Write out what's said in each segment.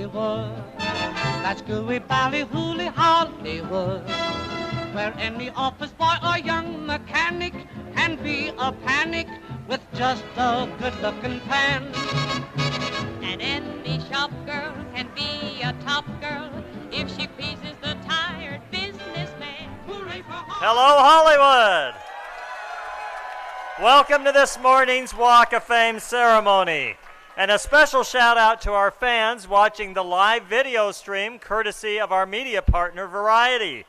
Hollywood. That's gooey ballyhooly Hollywood, where any office boy or young mechanic can be a panic with just a good-looking pan. And any shop girl can be a top girl if she pleases the tired businessman. Hooray for Hello, Hollywood! Welcome to this morning's Walk of Fame ceremony. And a special shout out to our fans watching the live video stream courtesy of our media partner, Variety.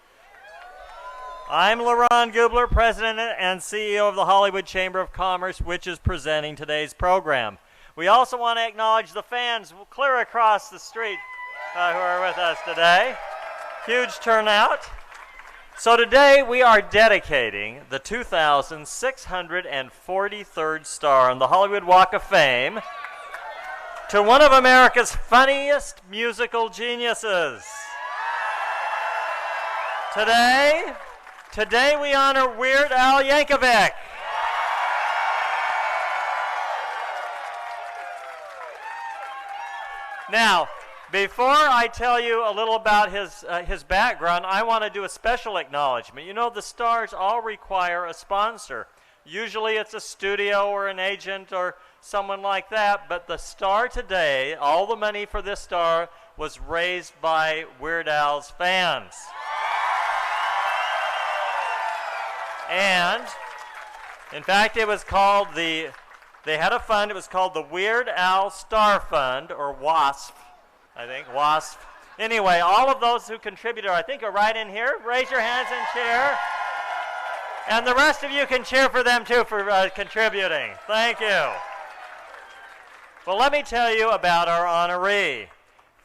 I'm LaRon Gubler, President and CEO of the Hollywood Chamber of Commerce, which is presenting today's program. We also want to acknowledge the fans clear across the street who are with us today. Huge turnout. So today we are dedicating the 2,643rd star on the Hollywood Walk of Fame to one of America's funniest musical geniuses. Today we honor Weird Al Yankovic. Now, before I tell you a little about his background, I want to do a special acknowledgement. You know, the stars all require a sponsor. Usually it's a studio or an agent or someone like that, but the star today, all the money for this star was raised by Weird Al's fans. And, in fact, it was called they had a fund, it was called the Weird Al Star Fund, or WASP, I think, WASP. Anyway, all of those who contributed, I think, are right in here. Raise your hands and cheer. And the rest of you can cheer for them, too, for contributing. Thank you. Well, let me tell you about our honoree.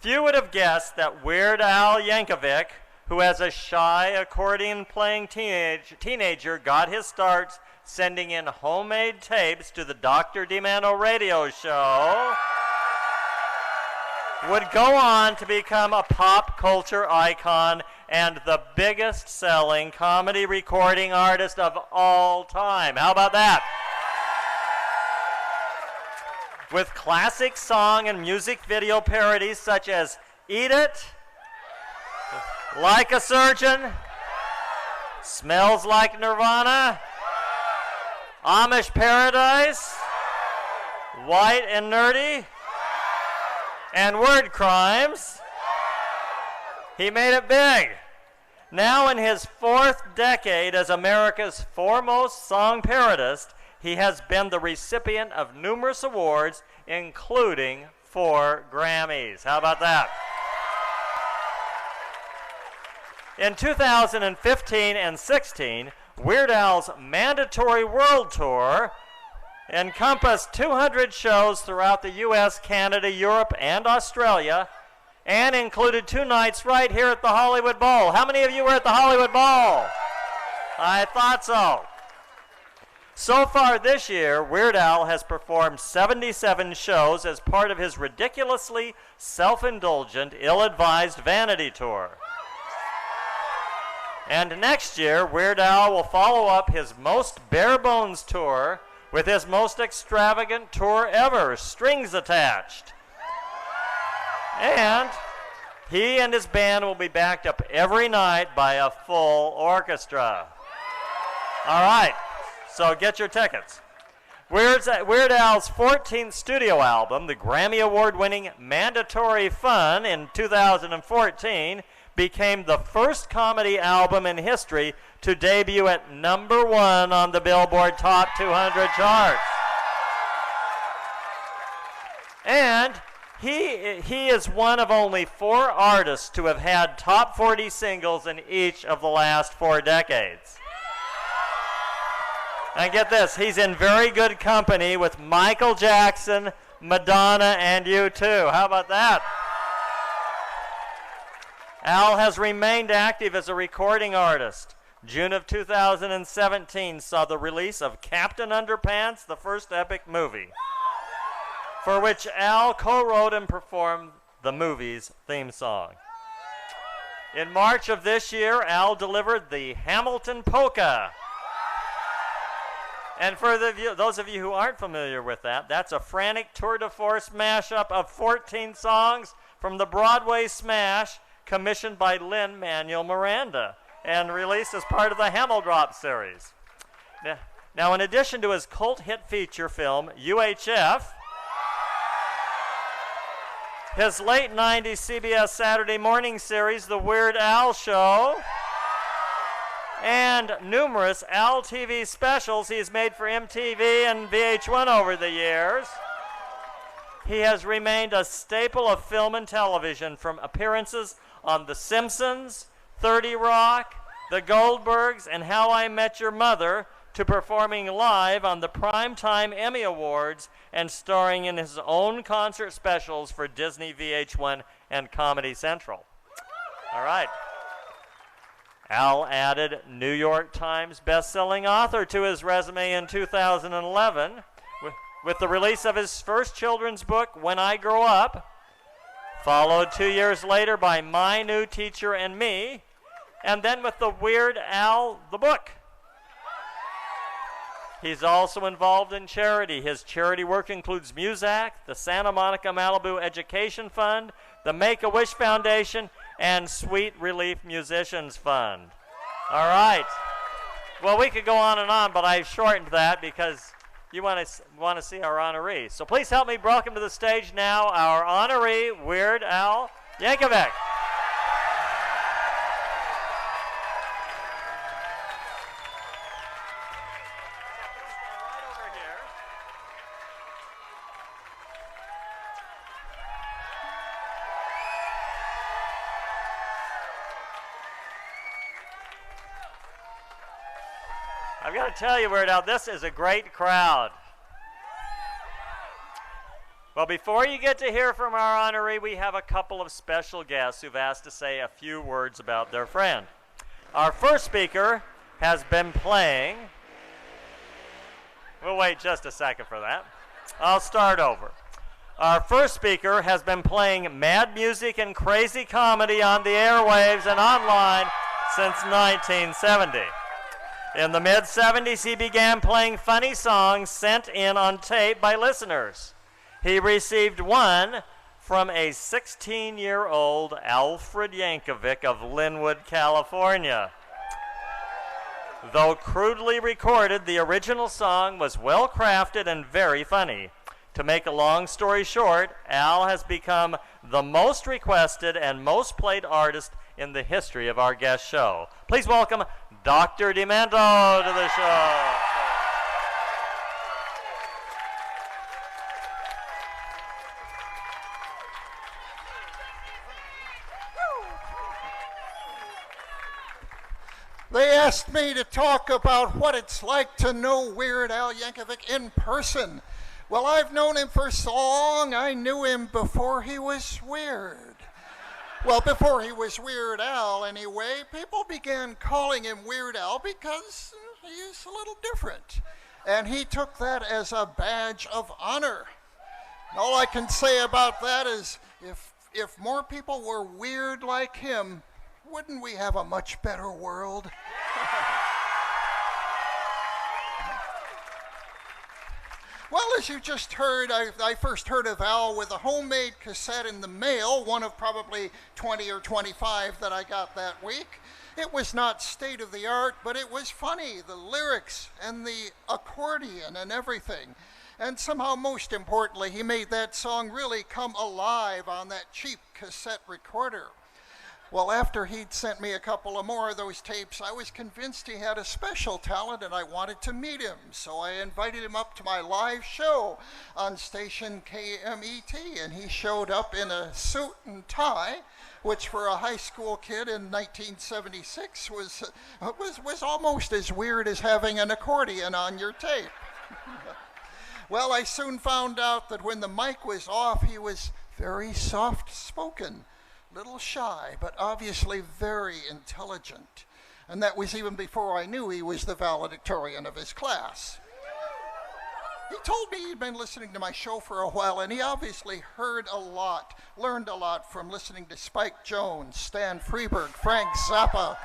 Few would have guessed that Weird Al Yankovic, who as a shy accordion-playing teenager got his start sending in homemade tapes to the Dr. DiManno radio show, would go on to become a pop culture icon and the biggest selling comedy recording artist of all time. How about that? With classic song and music video parodies such as Eat It, Like a Surgeon, Smells Like Nirvana, Amish Paradise, White and Nerdy, and Word Crimes, he made it big. Now in his fourth decade as America's foremost song parodist, he has been the recipient of numerous awards, including 4 Grammys. How about that? In 2015 and 16, Weird Al's mandatory world tour encompassed 200 shows throughout the U.S., Canada, Europe, and Australia, and included 2 nights right here at the Hollywood Bowl. How many of you were at the Hollywood Bowl? I thought so. So far this year, Weird Al has performed 77 shows as part of his ridiculously self-indulgent, ill-advised vanity tour. And next year, Weird Al will follow up his most bare-bones tour with his most extravagant tour ever, Strings Attached. And he and his band will be backed up every night by a full orchestra. All right, so get your tickets. Weird Al's 14th studio album, the Grammy Award-winning Mandatory Fun in 2014, became the first comedy album in history to debut at #1 on the Billboard Top 200 charts. And he is one of only 4 artists to have had top 40 singles in each of the last 4 decades. And get this, he's in very good company with Michael Jackson, Madonna, and U2. How about that? Al has remained active as a recording artist. June of 2017 saw the release of Captain Underpants, the first epic movie, for which Al co-wrote and performed the movie's theme song. In March of this year, Al delivered the Hamilton Polka. And for those of you who aren't familiar with that, that's a frantic tour de force mashup of 14 songs from the Broadway smash commissioned by Lin-Manuel Miranda and released as part of the Hameldrop series. Now, in addition to his cult hit feature film, UHF, his late 90s CBS Saturday morning series, The Weird Al Show, and numerous Al TV specials he's made for MTV and VH1 over the years, he has remained a staple of film and television, from appearances on The Simpsons, 30 Rock, The Goldbergs, and How I Met Your Mother, to performing live on the Primetime Emmy Awards and starring in his own concert specials for Disney, VH1, and Comedy Central. All right. Al added New York Times best-selling author to his resume in 2011 with the release of his first children's book, When I Grow Up, followed 2 years later by My New Teacher and Me, and then with The Weird Al, the book. He's also involved in charity. His charity work includes Muzak, the Santa Monica Malibu Education Fund, the Make-A-Wish Foundation, and Sweet Relief Musicians Fund. All right. Well, we could go on, but I shortened that because you want to see our honoree. So please help me welcome to the stage now our honoree, Weird Al Yankovic. I've got to tell you, Weird Al, this is a great crowd. Well, before you get to hear from our honoree, we have a couple of special guests who've asked to say a few words about their friend. Our first speaker has been playing. We'll wait just a second for that. I'll start over. Our first speaker has been playing mad music and crazy comedy on the airwaves and online since 1970. In the mid-'70s, he began playing funny songs sent in on tape by listeners. He received one from a 16-year-old Alfred Yankovic of Linwood, California. Though crudely recorded, the original song was well-crafted and very funny. To make a long story short, Al has become the most requested and most played artist in the history of our guest show. Please welcome Dr. Demento to the show. They asked me to talk about what it's like to know Weird Al Yankovic in person. Well, I've known him for so long, I knew him before he was weird. Well, before he was Weird Al, anyway, people began calling him Weird Al because he's a little different. And he took that as a badge of honor. And all I can say about that is if more people were weird like him, wouldn't we have a much better world? Well, as you just heard, I first heard of Al with a homemade cassette in the mail, one of probably 20 or 25 that I got that week. It was not state-of-the-art, but it was funny, the lyrics and the accordion and everything. And somehow, most importantly, he made that song really come alive on that cheap cassette recorder. Well, after he'd sent me a couple of more of those tapes, I was convinced he had a special talent and I wanted to meet him. So I invited him up to my live show on station KMET, and he showed up in a suit and tie, which for a high school kid in 1976 was almost as weird as having an accordion on your tape. Well, I soon found out that when the mic was off, he was very soft-spoken. Little shy, but obviously very intelligent. And that was even before I knew he was the valedictorian of his class. He told me he'd been listening to my show for a while, and he obviously heard a lot, learned a lot from listening to Spike Jones, Stan Freberg, Frank Zappa,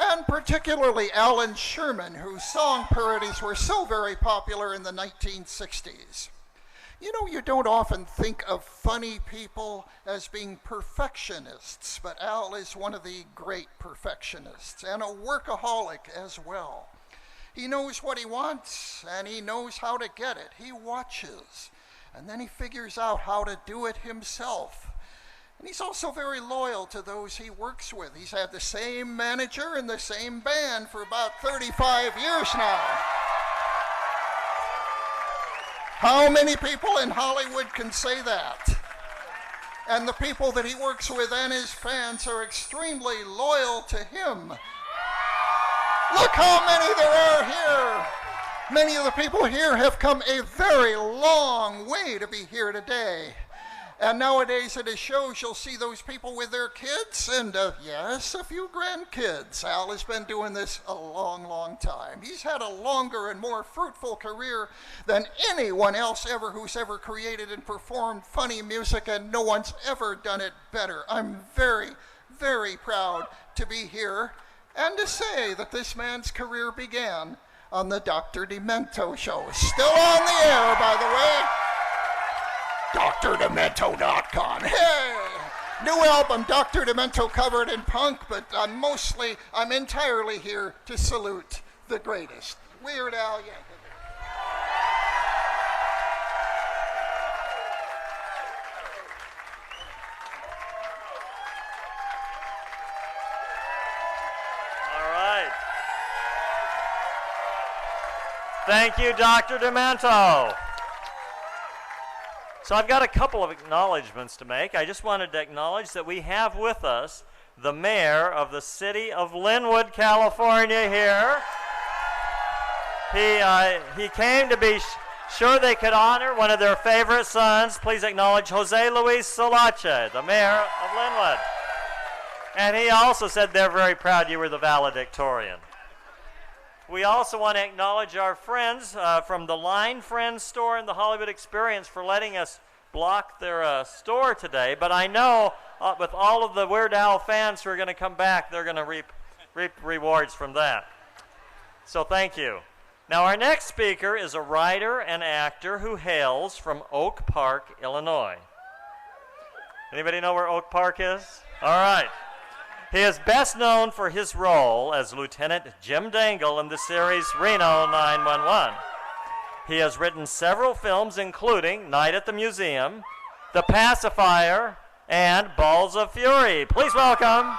and particularly Alan Sherman, whose song parodies were so very popular in the 1960s. You know, you don't often think of funny people as being perfectionists, but Al is one of the great perfectionists and a workaholic as well. He knows what he wants and he knows how to get it. He watches and then he figures out how to do it himself. And he's also very loyal to those he works with. He's had the same manager and the same band for about 35 years now. How many people in Hollywood can say that? And the people that he works with and his fans are extremely loyal to him. Look how many there are here. Many of the people here have come a very long way to be here today. And nowadays at his shows, you'll see those people with their kids and, yes, a few grandkids. Al has been doing this a long, long time. He's had a longer and more fruitful career than anyone else ever who's ever created and performed funny music, and no one's ever done it better. I'm very, very proud to be here and to say that this man's career began on the Dr. Demento show. Still on the air, by the way. DrDemento.com. Hey! New album, Dr. Demento, covered in punk, but I'm entirely here to salute the greatest, Weird Al Yankovic. All right. Thank you, Dr. Demento. So I've got a couple of acknowledgments to make. I just wanted to acknowledge that we have with us the mayor of the city of Linwood, California here. He came to be sure they could honor one of their favorite sons. Please acknowledge Jose Luis Solache, the mayor of Linwood. And he also said they're very proud you were the valedictorian. We also want to acknowledge our friends from the Line Friends store and the Hollywood Experience for letting us block their store today. But I know with all of the Weird Al fans who are going to come back, they're going to reap rewards from that. So thank you. Now our next speaker is a writer and actor who hails from Oak Park, Illinois. Anybody know where Oak Park is? All right. He is best known for his role as Lieutenant Jim Dangle in the series Reno 911. He has written several films, including Night at the Museum, The Pacifier, and Balls of Fury. Please welcome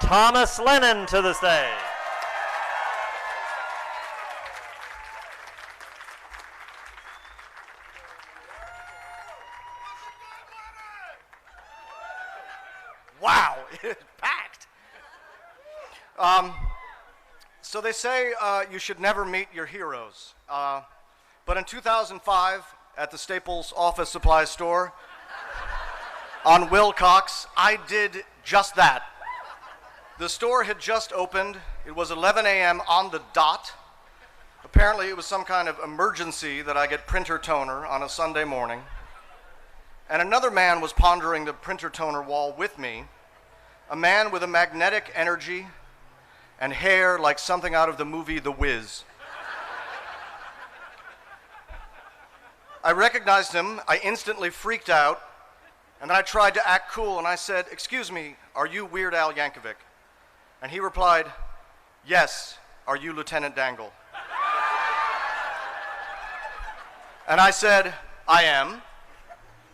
Thomas Lennon to the stage. Wow, it's packed. So they say you should never meet your heroes. But in 2005, at the Staples office supply store on Wilcox, I did just that. The store had just opened. It was 11 a.m. on the dot. Apparently it was some kind of emergency that I get printer toner on a Sunday morning. And another man was pondering the printer toner wall with me, a man with a magnetic energy and hair like something out of the movie The Wiz. I recognized him, I instantly freaked out, and then I tried to act cool and I said, "Excuse me, are you Weird Al Yankovic?" And he replied, "Yes, are you Lieutenant Dangle?" And I said, "I am.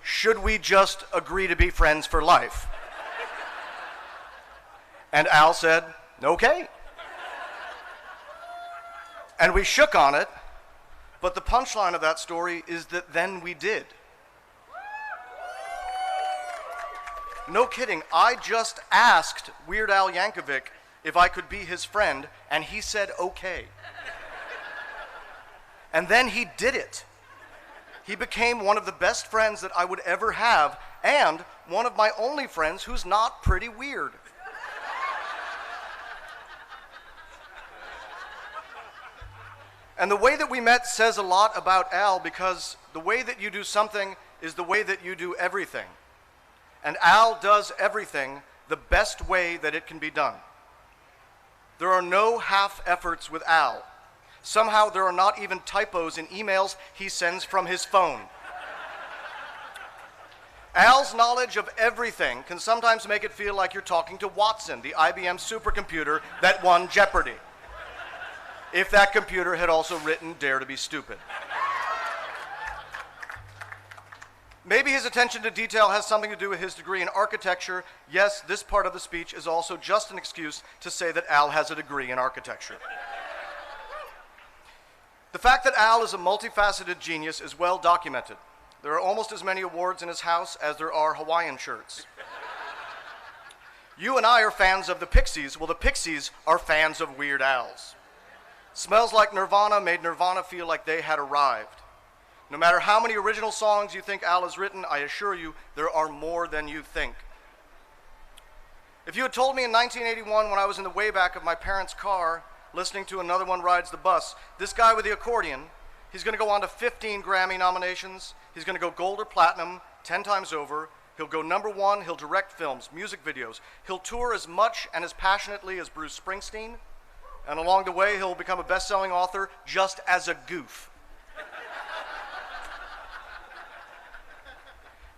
Should we just agree to be friends for life?" And Al said, "Okay." And we shook on it, but the punchline of that story is that then we did. No kidding, I just asked Weird Al Yankovic if I could be his friend, and he said okay. And then he did it. He became one of the best friends that I would ever have, and one of my only friends who's not pretty weird. And the way that we met says a lot about Al, because the way that you do something is the way that you do everything. And Al does everything the best way that it can be done. There are no half efforts with Al. Somehow there are not even typos in emails he sends from his phone. Al's knowledge of everything can sometimes make it feel like you're talking to Watson, the IBM supercomputer that won Jeopardy. If that computer had also written Dare to Be Stupid. Maybe his attention to detail has something to do with his degree in architecture. Yes, this part of the speech is also just an excuse to say that Al has a degree in architecture. The fact that Al is a multifaceted genius is well documented. There are almost as many awards in his house as there are Hawaiian shirts. You and I are fans of the Pixies. Well, the Pixies are fans of Weird Al's. Smells Like Nirvana made Nirvana feel like they had arrived. No matter how many original songs you think Al has written, I assure you there are more than you think. If you had told me in 1981 when I was in the way back of my parents' car listening to Another One Rides the Bus, this guy with the accordion, he's going to go on to 15 Grammy nominations, he's going to go gold or platinum 10 times over, he'll go #1, he'll direct films, music videos, he'll tour as much and as passionately as Bruce Springsteen, and along the way he'll become a best-selling author just as a goof.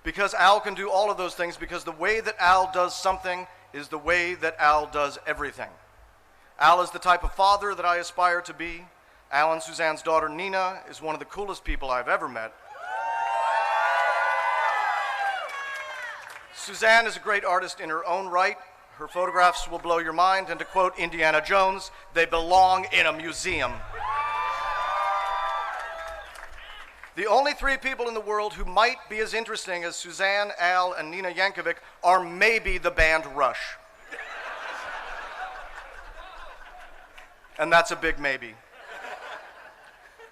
Because Al can do all of those things, because the way that Al does something is the way that Al does everything. Al is the type of father that I aspire to be. Al and Suzanne's daughter, Nina, is one of the coolest people I've ever met. Suzanne is a great artist in her own right. Her photographs will blow your mind, and to quote Indiana Jones, they belong in a museum. The only 3 people in the world who might be as interesting as Suzanne, Al, and Nina Yankovic are maybe the band Rush. And that's a big maybe.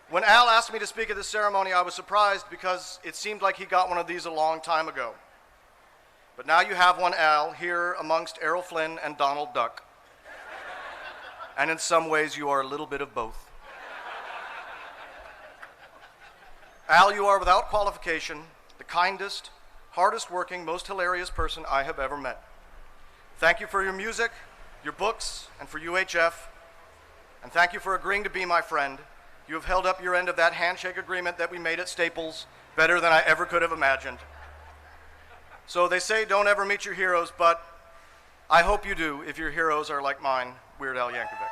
When Al asked me to speak at this ceremony, I was surprised because it seemed like he got one of these a long time ago. But now you have one Al here amongst Errol Flynn and Donald Duck. And in some ways you are a little bit of both. Al, you are without qualification the kindest, hardest working, most hilarious person I have ever met. Thank you for your music, your books, and for UHF. And thank you for agreeing to be my friend. You have held up your end of that handshake agreement that we made at Staples better than I ever could have imagined. So they say don't ever meet your heroes, but I hope you do if your heroes are like mine, Weird Al Yankovic.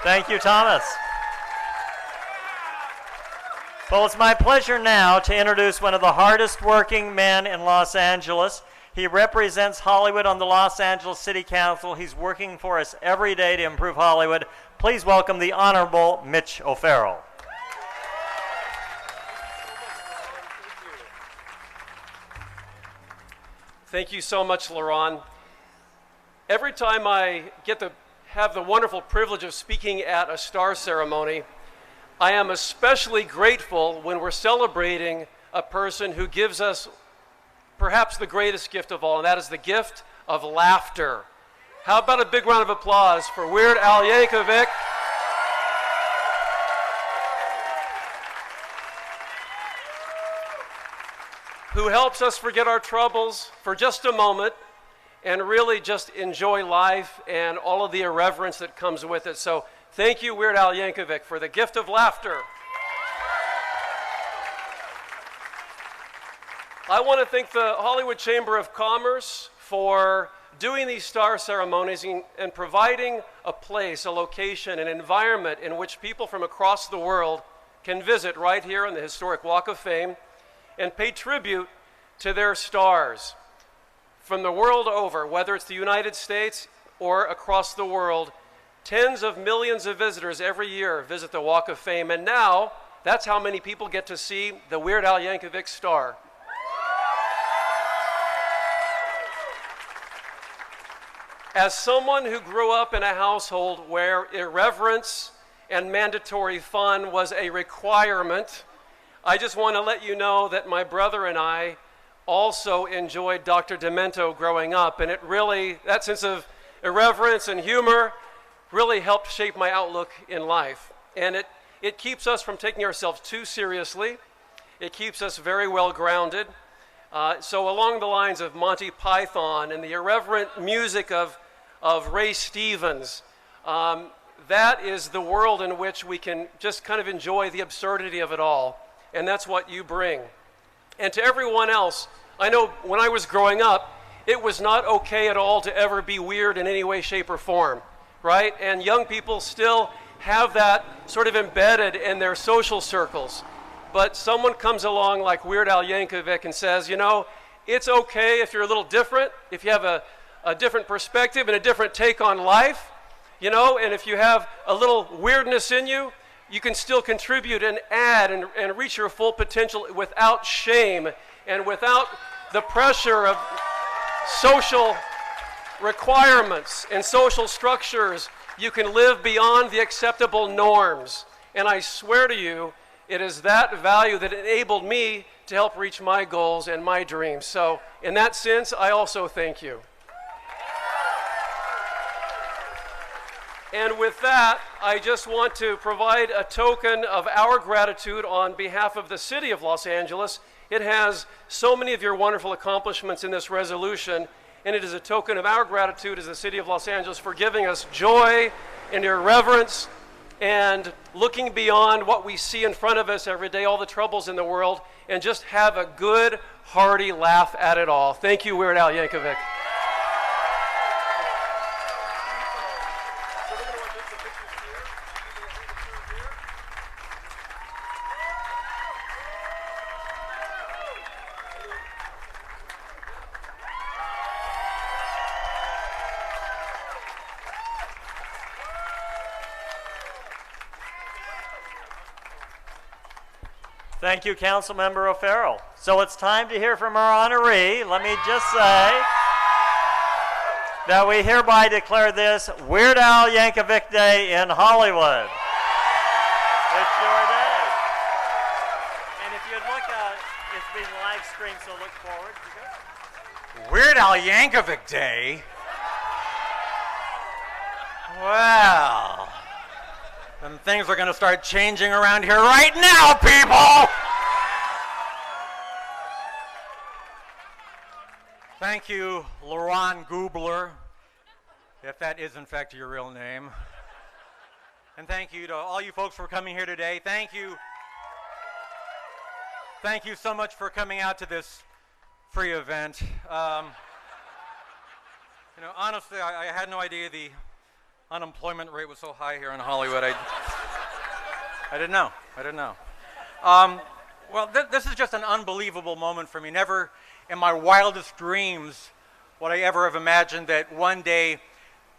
Thank you, Thomas. Well, it's my pleasure now to introduce one of the hardest working men in Los Angeles. He represents Hollywood on the Los Angeles City Council. He's working for us every day to improve Hollywood. Please welcome the Honorable Mitch O'Farrell. Thank you so much, Laron. Every time I get to have the wonderful privilege of speaking at a star ceremony, I am especially grateful when we're celebrating a person who gives us perhaps the greatest gift of all, and that is the gift of laughter. How about a big round of applause for Weird Al Yankovic? Who helps us forget our troubles for just a moment and really just enjoy life and all of the irreverence that comes with it. So thank you, Weird Al Yankovic, for the gift of laughter. I want to thank the Hollywood Chamber of Commerce for doing these star ceremonies and providing a place, a location, an environment in which people from across the world can visit right here on the historic Walk of Fame and pay tribute to their stars from the world over, whether it's the United States or across the world. Tens of millions of visitors every year visit the Walk of Fame, and now that's how many people get to see the Weird Al Yankovic star. As someone who grew up in a household where irreverence and mandatory fun was a requirement, I just want to let you know that my brother and I also enjoyed Dr. Demento growing up, and it really, that sense of irreverence and humor really helped shape my outlook in life. And it keeps us from taking ourselves too seriously. It keeps us very well grounded. So along the lines of Monty Python and the irreverent music of Ray Stevens, that is the world in which we can just kind of enjoy the absurdity of it all. And that's what you bring. And to everyone else, I know when I was growing up, it was not okay at all to ever be weird in any way, shape, or form, right? And young people still have that sort of embedded in their social circles. But someone comes along like Weird Al Yankovic and says, you know, it's okay if you're a little different, if you have a different perspective and a different take on life, you know, and if you have a little weirdness in you, you can still contribute and add and reach your full potential without shame and without the pressure of social requirements and social structures. You can live beyond the acceptable norms. And I swear to you, it is that value that enabled me to help reach my goals and my dreams. So in that sense, I also thank you. And with that, I just want to provide a token of our gratitude on behalf of the city of Los Angeles. It has so many of your wonderful accomplishments in this resolution, and it is a token of our gratitude as the city of Los Angeles for giving us joy and irreverence and looking beyond what we see in front of us every day, all the troubles in the world, and just have a good, hearty laugh at it all. Thank you, Weird Al Yankovic. Thank you, Councilmember O'Farrell. So it's time to hear from our honoree. Let me just say that we hereby declare this Weird Al Yankovic Day in Hollywood. It's your day. And if you'd look, it's being live streamed, so look forward. Weird Al Yankovic Day? Well, then things are going to start changing around here right now, people! Thank you, Laurent Goobler, if that is in fact your real name. And thank you to all you folks for coming here today. Thank you. Thank you so much for coming out to this free event. You know, honestly, I had no idea the unemployment rate was so high here in Hollywood. I didn't know. I didn't know. Well, this is just an unbelievable moment for me. Never in my wildest dreams would I ever have imagined that one day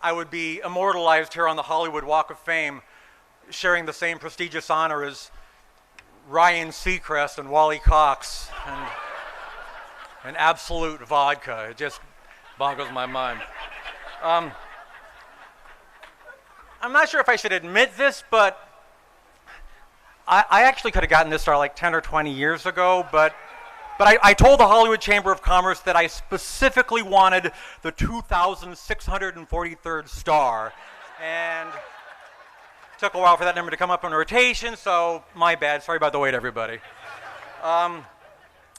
I would be immortalized here on the Hollywood Walk of Fame, sharing the same prestigious honor as Ryan Seacrest and Wally Cox and Absolute Vodka. It just boggles my mind. I'm not sure if I should admit this, but I actually could have gotten this star like 10 or 20 years ago, but I told the Hollywood Chamber of Commerce that I specifically wanted the 2,643rd star, and it took a while for that number to come up in rotation, so my bad. Sorry about the wait, everybody. Oh,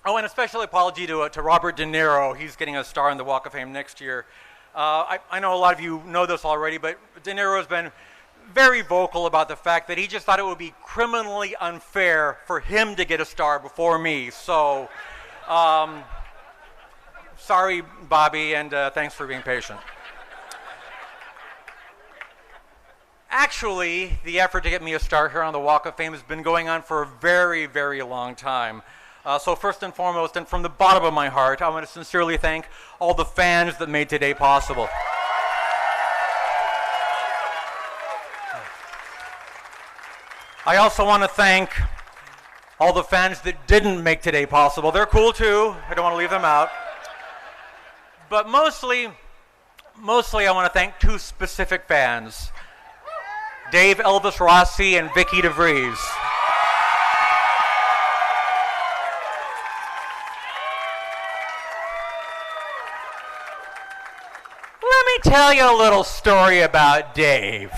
and a special apology to Robert De Niro. He's getting a star on the Walk of Fame next year. I know a lot of you know this already, but De Niro has been very vocal about the fact that he just thought it would be criminally unfair for him to get a star before me. So, sorry, Bobby, and thanks for being patient. Actually, the effort to get me a star here on the Walk of Fame has been going on for a very, very long time. So first and foremost, and from the bottom of my heart, I want to sincerely thank all the fans that made today possible. I also want to thank all the fans that didn't make today possible. They're cool too. I don't want to leave them out. But mostly I want to thank two specific fans, Dave Elvis Rossi and Vicky DeVries. Let me tell you a little story about Dave.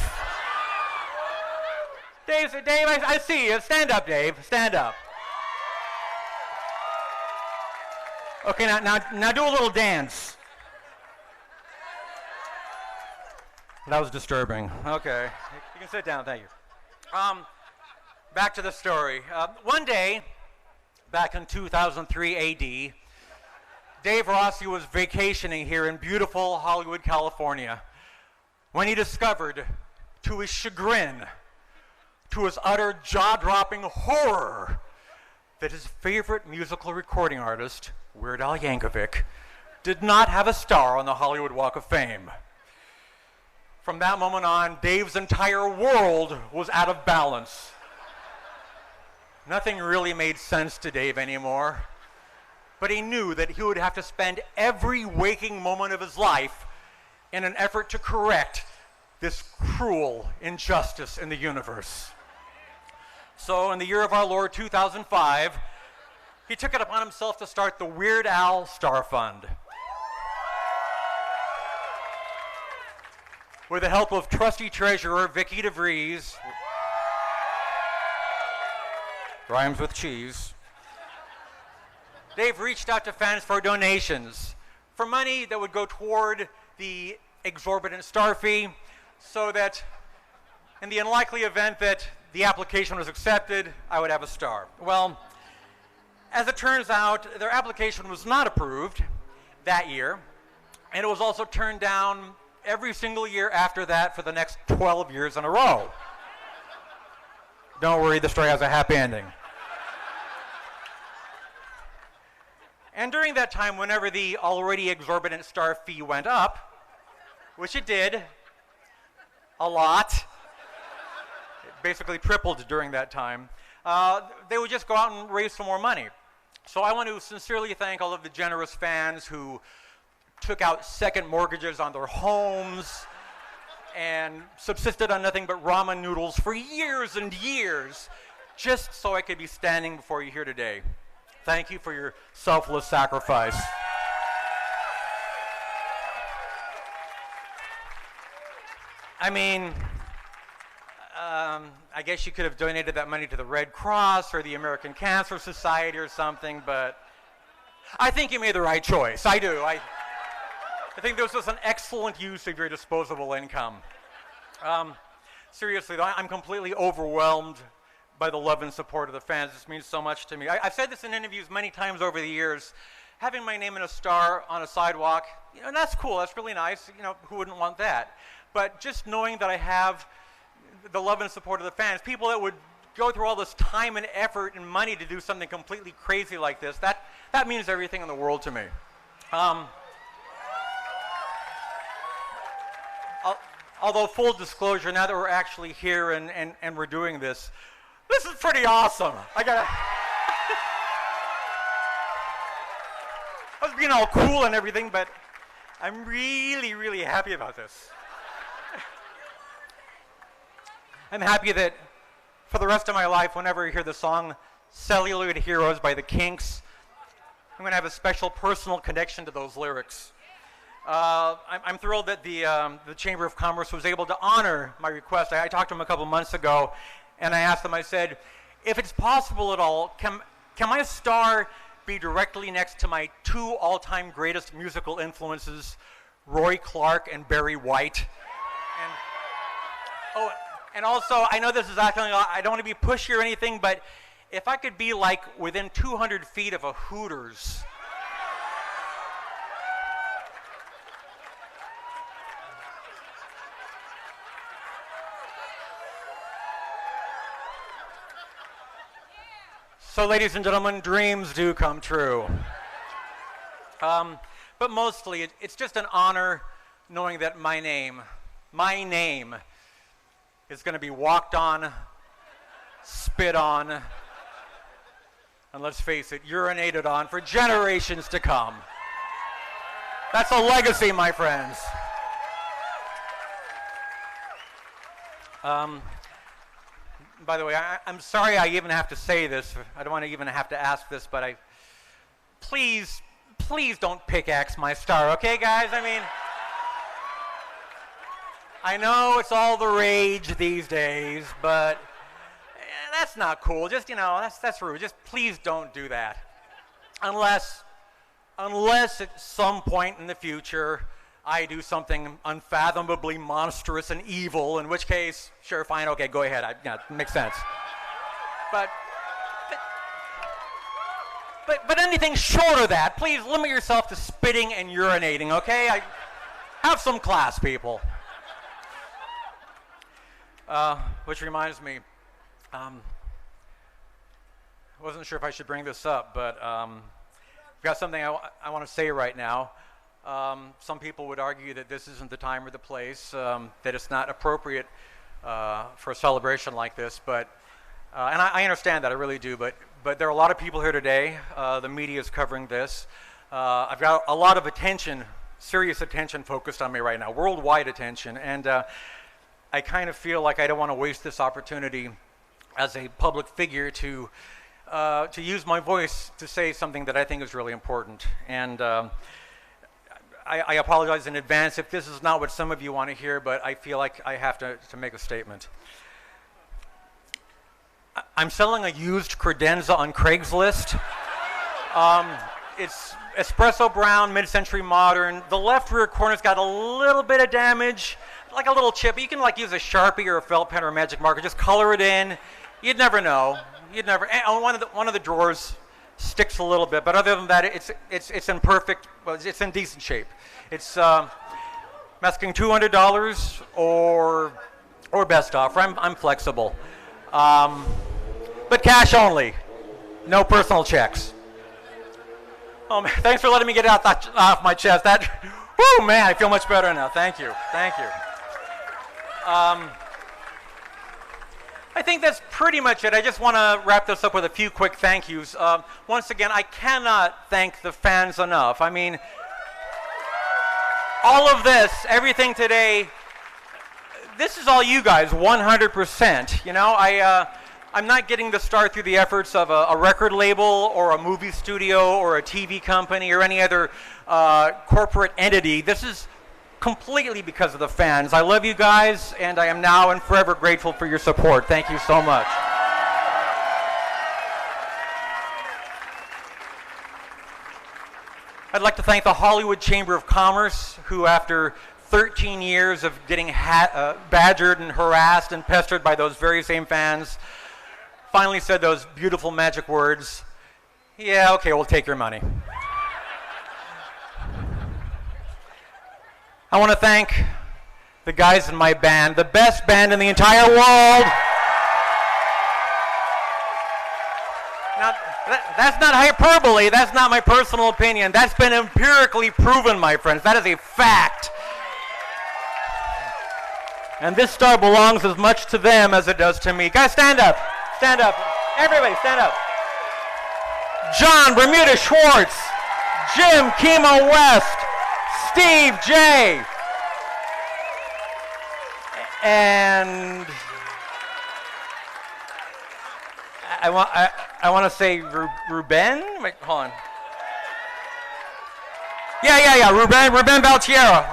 Dave, I see you. Stand up, Dave. Stand up. Okay, now do a little dance. That was disturbing. Okay. can sit down, thank you. Back to the story. One day, back in 2003 AD, Dave Rossi was vacationing here in beautiful Hollywood, California, when he discovered, to his chagrin, to his utter jaw-dropping horror, that his favorite musical recording artist, Weird Al Yankovic, did not have a star on the Hollywood Walk of Fame. From that moment on, Dave's entire world was out of balance. Nothing really made sense to Dave anymore, but he knew that he would have to spend every waking moment of his life in an effort to correct this cruel injustice in the universe. So in the year of our Lord 2005, he took it upon himself to start the Weird Al Star Fund. With the help of trusty treasurer Vicky DeVries, rhymes with cheese, Dave reached out to fans for donations, for money that would go toward the exorbitant star fee, so that in the unlikely event that the application was accepted, I would have a star. Well, as it turns out, their application was not approved that year, and it was also turned down every single year after that for the next 12 years in a row. Don't worry, the story has a happy ending. And during that time, whenever the already exorbitant star fee went up, which it did, a lot, it basically tripled during that time, they would just go out and raise some more money. So I want to sincerely thank all of the generous fans who took out second mortgages on their homes and subsisted on nothing but ramen noodles for years and years, just so I could be standing before you here today. Thank you for your selfless sacrifice. I mean, I guess you could have donated that money to the Red Cross or the American Cancer Society or something, but I think you made the right choice. I do. I think this was an excellent use of your disposable income. Seriously, though, I'm completely overwhelmed by the love and support of the fans. This means so much to me. I've said this in interviews many times over the years. Having my name in a star on a sidewalk, and that's cool, that's really nice. Who wouldn't want that? But just knowing that I have the love and support of the fans, people that would go through all this time and effort and money to do something completely crazy like this, that means everything in the world to me. Although full disclosure, now that we're actually here and we're doing this is pretty awesome. I was being all cool and everything, but I'm really, really happy about this. I'm happy that for the rest of my life, whenever I hear the song Celluloid Heroes by the Kinks, I'm going to have a special personal connection to those lyrics. I'm thrilled that the Chamber of Commerce was able to honor my request. I talked to them a couple months ago, and I asked them, I said, if it's possible at all, can my star be directly next to my two all-time greatest musical influences, Roy Clark and Barry White? And also, I know this is acting like I don't want to be pushy or anything, but if I could be like within 200 feet of a Hooters. So, ladies and gentlemen, dreams do come true. But mostly, it's just an honor knowing that my name is going to be walked on, spit on, and let's face it, urinated on for generations to come. That's a legacy, my friends. By the way, I'm sorry I even have to say this. I don't want to even have to ask this, but please don't pickaxe my star, okay, guys? I mean, I know it's all the rage these days, but that's not cool. Just, that's rude. Just please don't do that. Unless at some point in the future, I do something unfathomably monstrous and evil, in which case, sure, fine, okay, go ahead. Yeah, it makes sense. But anything short of that, please limit yourself to spitting and urinating, okay? Have some class, people. Which reminds me, I wasn't sure if I should bring this up, but I've got something I want to say right now. Some people would argue that this isn't the time or the place, that it's not appropriate for a celebration like this, but and I understand that, I really do, but there are a lot of people here today. The media is covering this. I've got a lot of attention, serious attention focused on me right now, worldwide attention, and I kind of feel like I don't want to waste this opportunity as a public figure to use my voice to say something that I think is really important. And I apologize in advance if this is not what some of you want to hear, but I feel like I have to make a statement. I'm selling a used credenza on Craigslist. It's espresso brown, mid-century modern. The left rear corner's got a little bit of damage, like a little chip. You can like use a Sharpie or a felt pen or a magic marker, just color it in. You'd never know. You'd never. And one of the drawers sticks a little bit, but other than that, it's in perfect. Well, it's in decent shape. It's asking $200 or best offer. I'm flexible, but cash only, no personal checks. Oh man, thanks for letting me get it off my chest. That, whoo man, I feel much better now. Thank you. I think that's pretty much it. I just want to wrap this up with a few quick thank yous. Once again, I cannot thank the fans enough. I mean, all of this, everything today, this is all you guys, 100%. You know, I'm not getting the start through the efforts of a record label or a movie studio or a TV company or any other corporate entity. This is completely because of the fans. I love you guys, and I am now and forever grateful for your support. Thank you so much. I'd like to thank the Hollywood Chamber of Commerce, who after 13 years of getting badgered and harassed and pestered by those very same fans, finally said those beautiful magic words, "Yeah, okay, we'll take your money." I want to thank the guys in my band, the best band in the entire world. Now, that's not hyperbole. That's not my personal opinion. That's been empirically proven, my friends. That is a fact. And this star belongs as much to them as it does to me. Guys, stand up. Stand up. Everybody, stand up. John Bermuda Schwartz, Jim Kimo West, Steve J. And I want to say Ruben. Wait, hold on. Yeah. Ruben Baltiera.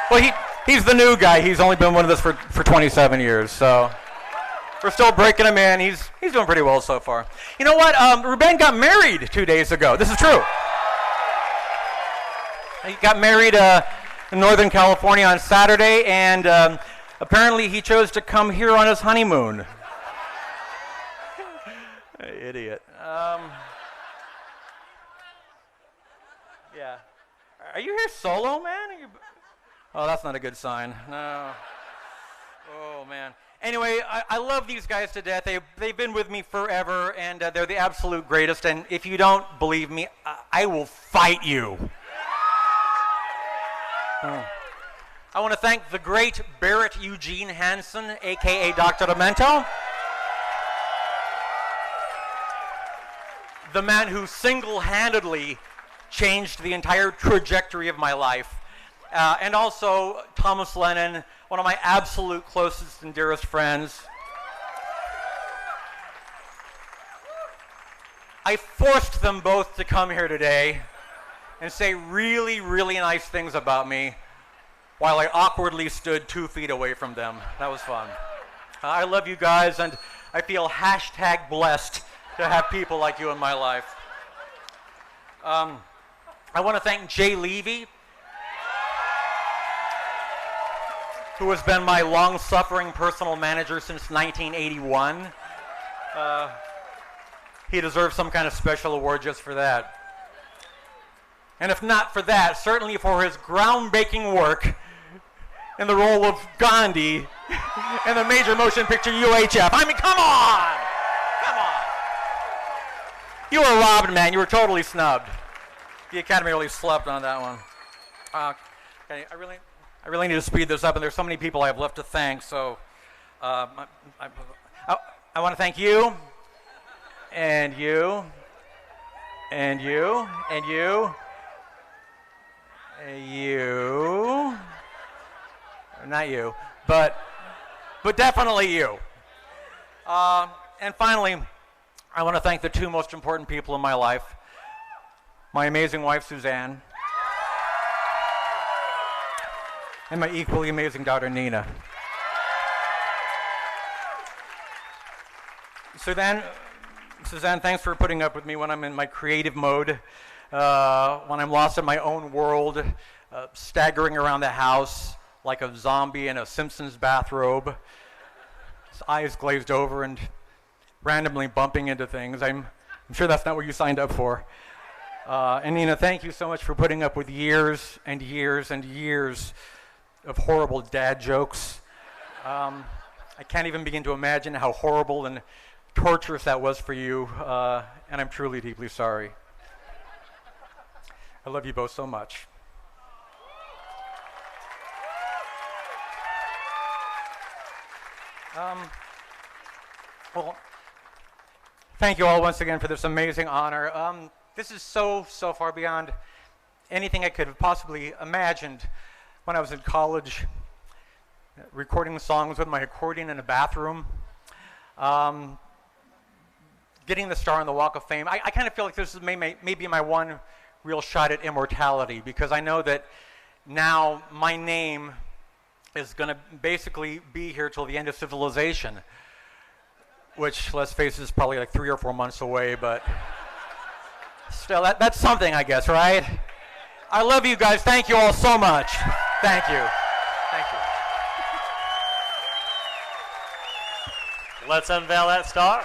Well, he's the new guy. He's only been one of this for 27 years, so we're still breaking him in. He's doing pretty well so far. You know what? Ruben got married 2 days ago. This is true. He got married in Northern California on Saturday, and apparently he chose to come here on his honeymoon. Idiot. Yeah. Are you here solo, man? Oh, that's not a good sign. No. Oh, man. Anyway, I love these guys to death. They've been with me forever, and they're the absolute greatest. And if you don't believe me, I will fight you. I want to thank the great Barrett Eugene Hansen, a.k.a. Dr. Demento. The man who single-handedly changed the entire trajectory of my life. And also Thomas Lennon, one of my absolute closest and dearest friends. I forced them both to come here today and say really, really nice things about me while I awkwardly stood 2 feet away from them. That was fun. I love you guys, and I feel #blessed to have people like you in my life. I want to thank Jay Levy. who has been my long-suffering personal manager since 1981. He deserves some kind of special award just for that. And if not for that, certainly for his groundbreaking work in the role of Gandhi in the major motion picture UHF. I mean, come on! Come on! You were robbed, man. You were totally snubbed. The Academy really slept on that one. Okay, I really need to speed this up, and there's so many people I have left to thank, so I want to thank you, and you, and you, and you, and you, not you, but definitely you. And finally, I want to thank the two most important people in my life, my amazing wife, Suzanne, and my equally amazing daughter, Nina. Suzanne, thanks for putting up with me when I'm in my creative mode, when I'm lost in my own world, staggering around the house like a zombie in a Simpsons bathrobe, his eyes glazed over and randomly bumping into things. I'm sure that's not what you signed up for. And Nina, thank you so much for putting up with years and years and years of horrible dad jokes. I can't even begin to imagine how horrible and torturous that was for you, and I'm truly deeply sorry. I love you both so much. Well, thank you all once again for this amazing honor. This is so far beyond anything I could have possibly imagined when I was in college, recording songs with my accordion in a bathroom, getting the star on the Walk of Fame. I kind of feel like this is maybe my one real shot at immortality, because I know that now my name is going to basically be here till the end of civilization, which, let's face it, is probably like 3 or 4 months away, but still, that's something, I guess, right? I love you guys. Thank you all so much. Thank you. Thank you. Let's unveil that star.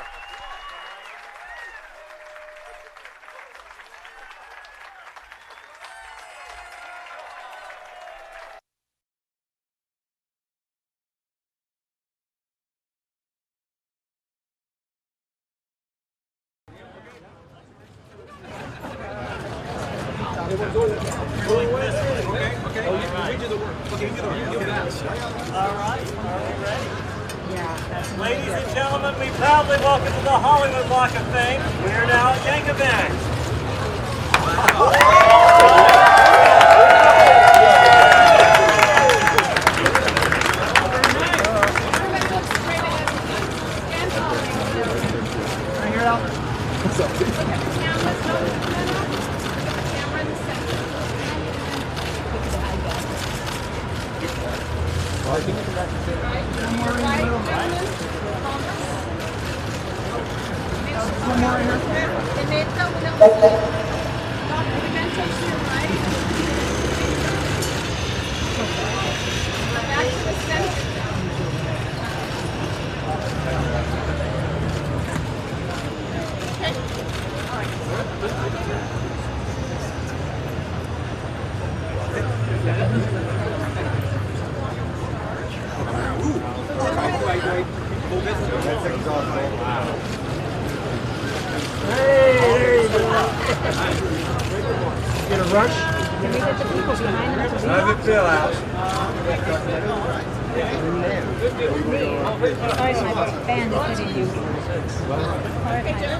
Ladies and gentlemen, we proudly welcome to the Hollywood Walk of Fame. We are now at Yankovic.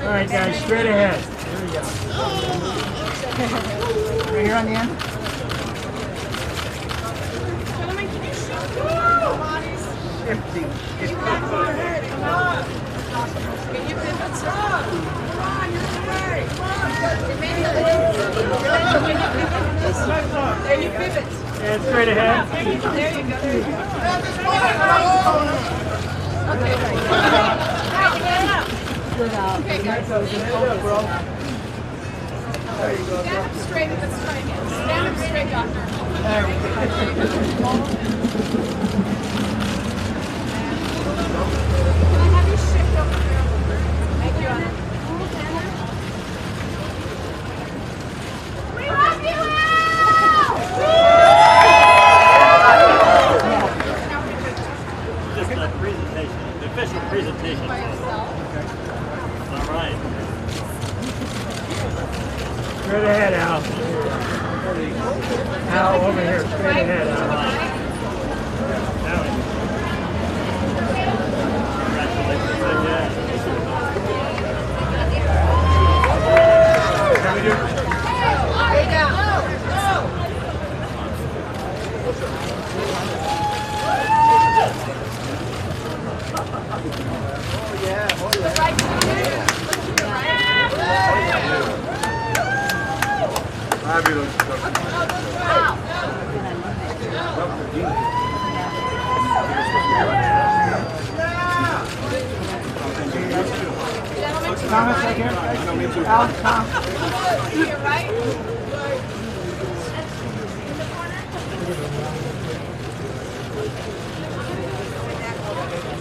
Alright guys, straight ahead. Here we go. Right here on the end. Gentlemen, can you show your bodies? Empty. Come on. Get your pivots up. Come on, you're in the way. Come on. There you pivot. And straight ahead. There you go. Okay, right. Get up. Okay, guys. Head up, bro. Stand up straight with this right hand. Stand up straight, doctor. There we go. Can I have you shift over here? Thank you, Anna. We love you, Just the presentation, the official presentation. All right. Straight ahead, Al. Al, over here. Straight ahead, Al. Lay down. Thomas, right here. Al, Tom. Here, right?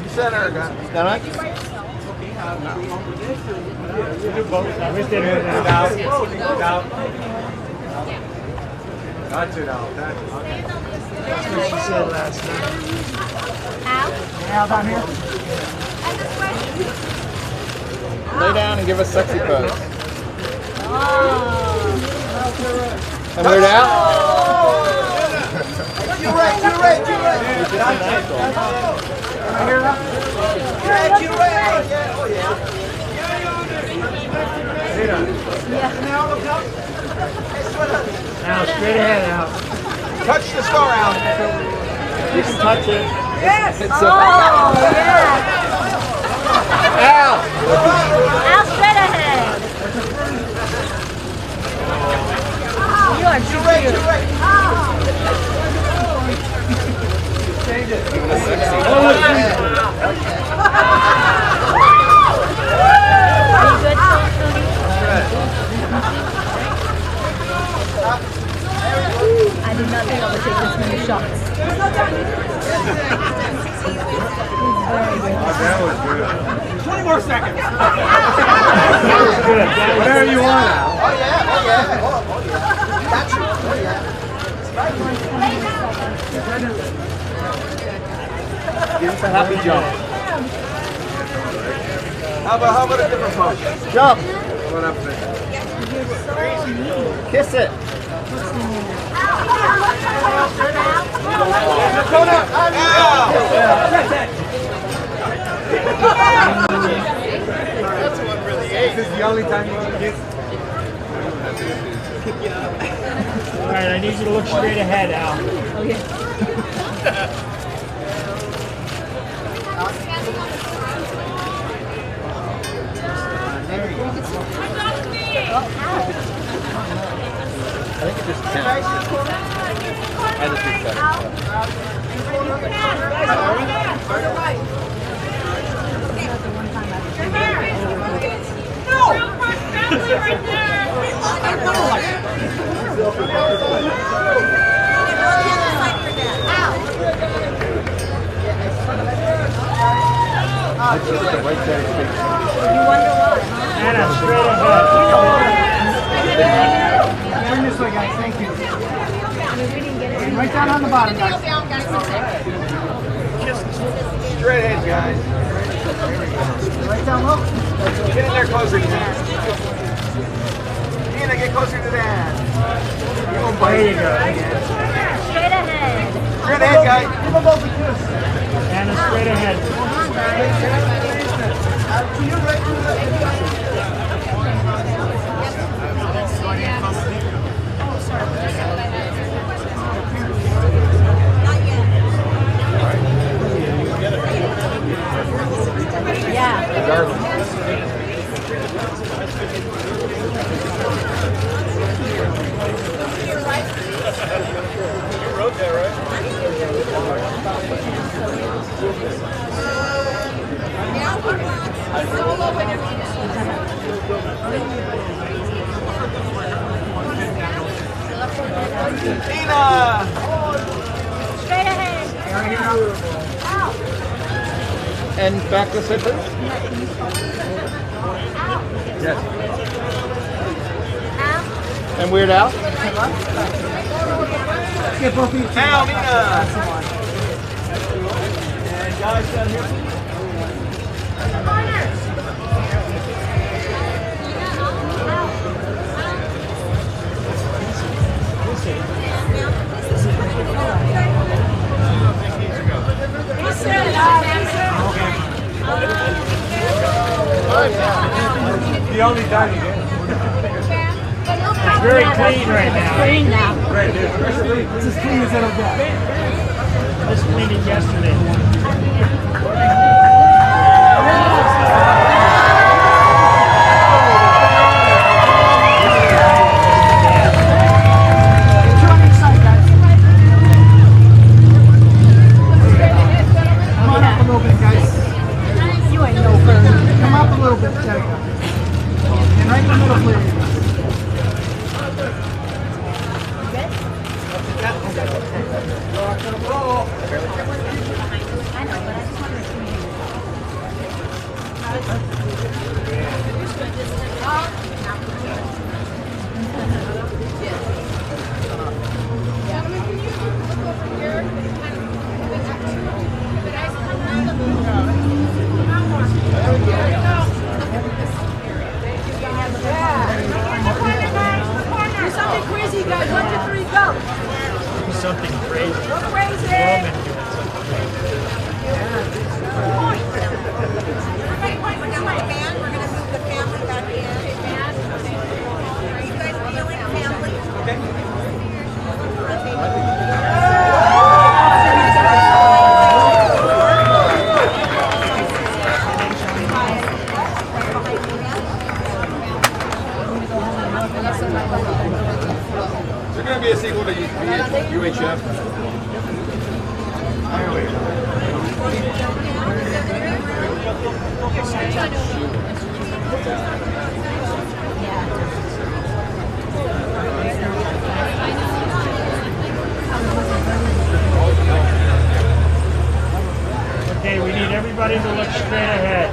Center, guy. Done it? We did it now. Down. That's it out. That's what she said last night. Al, down here. Lay down and give us sexy pose. And we're down. You're right. You're right. Al, straight ahead, Al. Touch the star out. You can touch it. Yes. It's Al, straight ahead. You are too cute. Change it. Give it a sexy. Are you good, Tony? I did not think I would take this many shots. That was good. 20 more seconds. Whatever you want. Give us a happy jump. How about a different pose? Jump. What up there? Kiss it. That's one really ate. This is the only time you can kiss. All right, I need you to look straight ahead, Al. Okay. I think it just counts. I just think better. You wonder why? Anna, straight ahead. Turn this way, guys. Thank you. Right down on the bottom, guys. Straight ahead, guys. Right down low. Get in there closer to Dad. Nina, get closer to Dad. There you go. Straight ahead. Straight ahead, guys. Give them both a kiss. Anna, straight ahead. Yeah. You wrote that, right? Tina! Straight ahead. And back this way, please. Yes. And Weird Al. Get both of you. Al, Nina! And guys down here. The only dining in. It's very clean right now. Clean now. Right, it's as clean as it'll get. Just cleaned it yesterday. Okay, we need everybody to look straight ahead.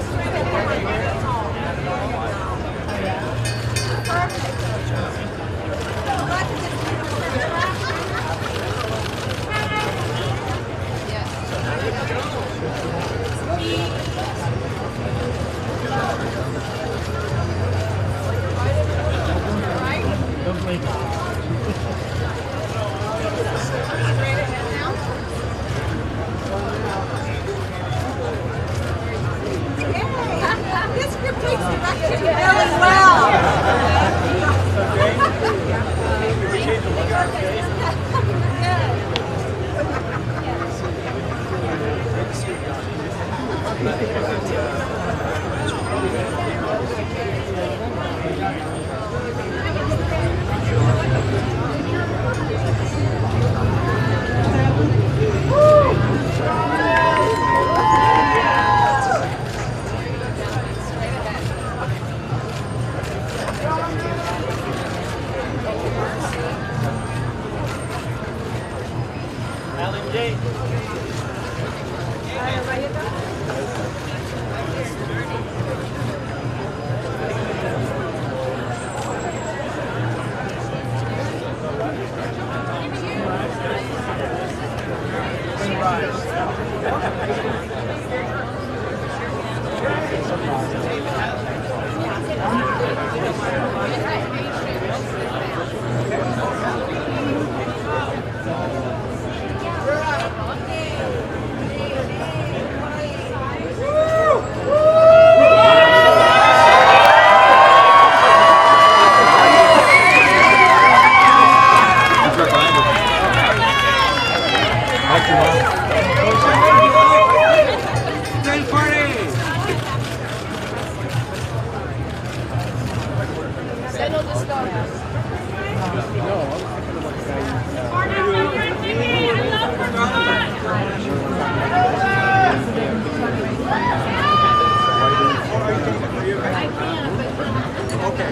Don't blink. This group takes direction really well.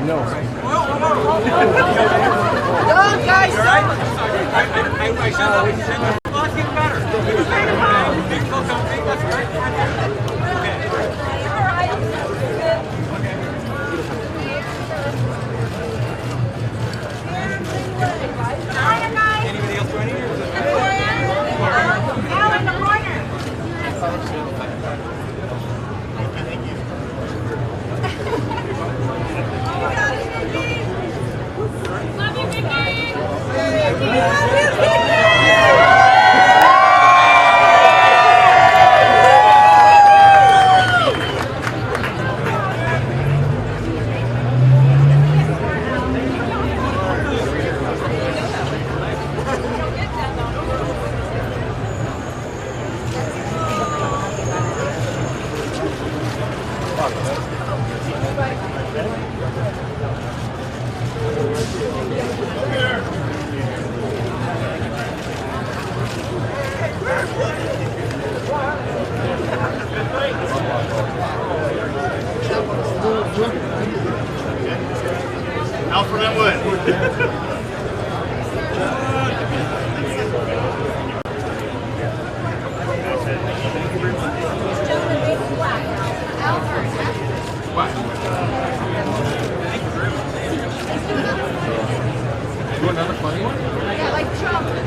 No. on, guys. You all right? I should have said that. Well, that's getting better. You feel comfy? That's great. Anybody else joining you? Now in the corner. Love you, Vicky. Love you, Vicky. Alfred and Wood. You want another funny one? Yeah, like chocolate.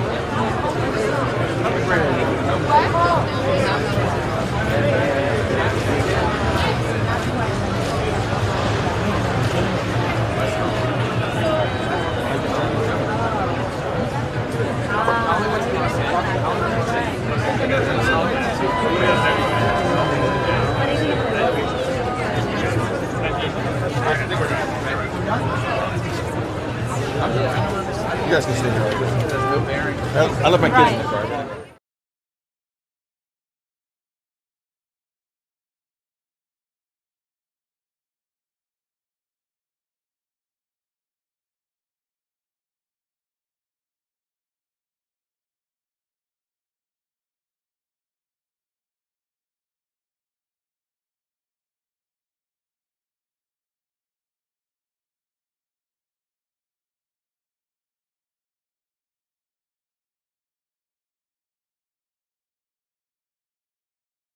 You guys can stay here. I left my kids in the car.